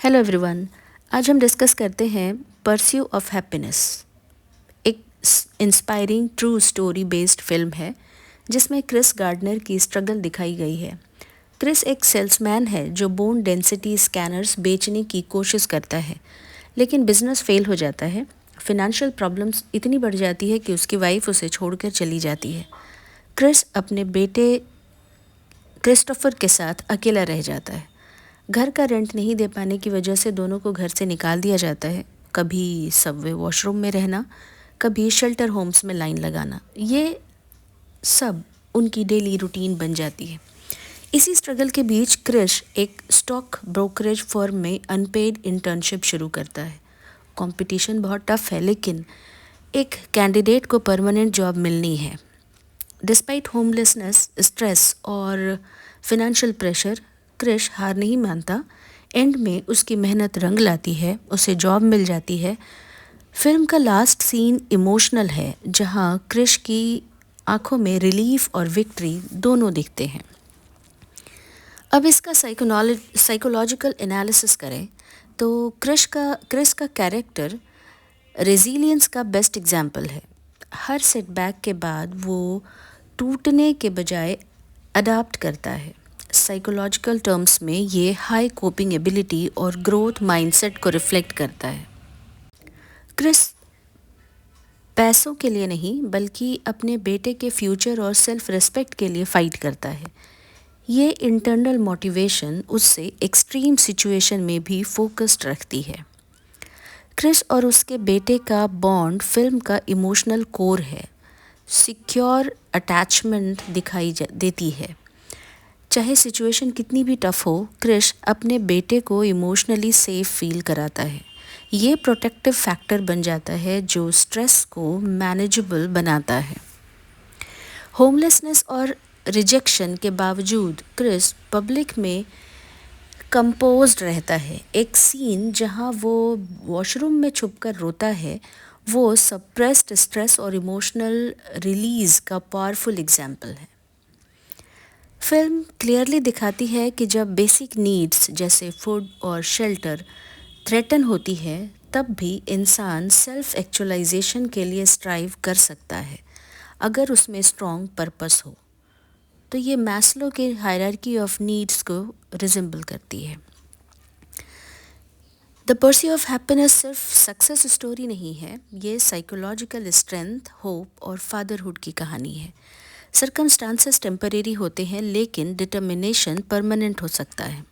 Hello everyone. आज हम discuss करते हैं परस्यू ऑफ हैप्पीनेस। एक inspiring true story based film है जिसमें क्रिस गार्डनर की स्ट्रगल दिखाई गई है। क्रिस एक सेल्समैन है जो बोन डेंसिटी स्कैनर्स बेचने की कोशिश करता है, लेकिन बिजनेस फेल हो जाता है। फिनेंशियल प्रॉब्लम्स इतनी बढ़ जाती है कि उसकी वाइफ उसे छोड़कर चली जाती है। क्रिस अपने बेटे क्रिस्टोफर के साथ अकेला रह जाता है। घर का रेंट नहीं दे पाने की वजह से दोनों को घर से निकाल दिया जाता है। कभी सबवे वॉशरूम में रहना, कभी शेल्टर होम्स में लाइन लगाना, ये सब उनकी डेली रूटीन बन जाती है। इसी स्ट्रगल के बीच क्रिश एक स्टॉक ब्रोकरेज फर्म में अनपेड इंटर्नशिप शुरू करता है। कंपटीशन बहुत टफ है, लेकिन एक कैंडिडेट को परमानेंट जॉब मिलनी है। डिस्पाइट होमलेसनेस, स्ट्रेस और फिनेंशियल प्रेशर, क्रिश हार नहीं मानता। एंड में उसकी मेहनत रंग लाती है, उसे जॉब मिल जाती है। फिल्म का लास्ट सीन इमोशनल है, जहां क्रिश की आंखों में रिलीफ और विक्ट्री दोनों दिखते हैं। अब इसका साइकोलॉजिकल एनालिसिस करें तो क्रिस का कैरेक्टर रेजिलियंस का बेस्ट एग्जाम्पल है। हर सेटबैक के बाद वो टूटने के बजाय अडाप्ट करता है। साइकोलॉजिकल टर्म्स में ये हाई कोपिंग एबिलिटी और ग्रोथ माइंडसेट को रिफ्लेक्ट करता है। क्रिस पैसों के लिए नहीं, बल्कि अपने बेटे के फ्यूचर और सेल्फ रिस्पेक्ट के लिए फाइट करता है। ये इंटरनल मोटिवेशन उससे एक्सट्रीम सिचुएशन में भी फोकस्ड रखती है। क्रिस और उसके बेटे का बॉन्ड फिल्म का इमोशनल कोर है। सिक्योर अटैचमेंट दिखाई देती है। चाहे सिचुएशन कितनी भी टफ हो, क्रिश अपने बेटे को इमोशनली सेफ फील कराता है। ये प्रोटेक्टिव फैक्टर बन जाता है जो स्ट्रेस को मैनेजेबल बनाता है। होमलेसनेस और रिजेक्शन के बावजूद क्रिस पब्लिक में कंपोज्ड रहता है। एक सीन जहां वो वॉशरूम में छुपकर रोता है, वो सप्रेस्ड स्ट्रेस और इमोशनल रिलीज का पावरफुल एग्जाम्पल है। फिल्म क्लियरली दिखाती है कि जब बेसिक नीड्स जैसे फूड और शेल्टर थ्रेटन होती है, तब भी इंसान सेल्फ एक्चुअलाइजेशन के लिए स्ट्राइव कर सकता है, अगर उसमें स्ट्रॉन्ग पर्पस हो। तो ये मैस्लो के हायरार्की ऑफ नीड्स को रिजेंबल करती है। द पर्स्यू ऑफ हैप्पीनेस सिर्फ सक्सेस स्टोरी नहीं है, ये साइकोलॉजिकल स्ट्रेंथ, होप और फादरहुड की कहानी है। सर्कमस्टांसेस टेम्परेरी होते हैं, लेकिन डिटर्मिनेशन परमानेंट हो सकता है।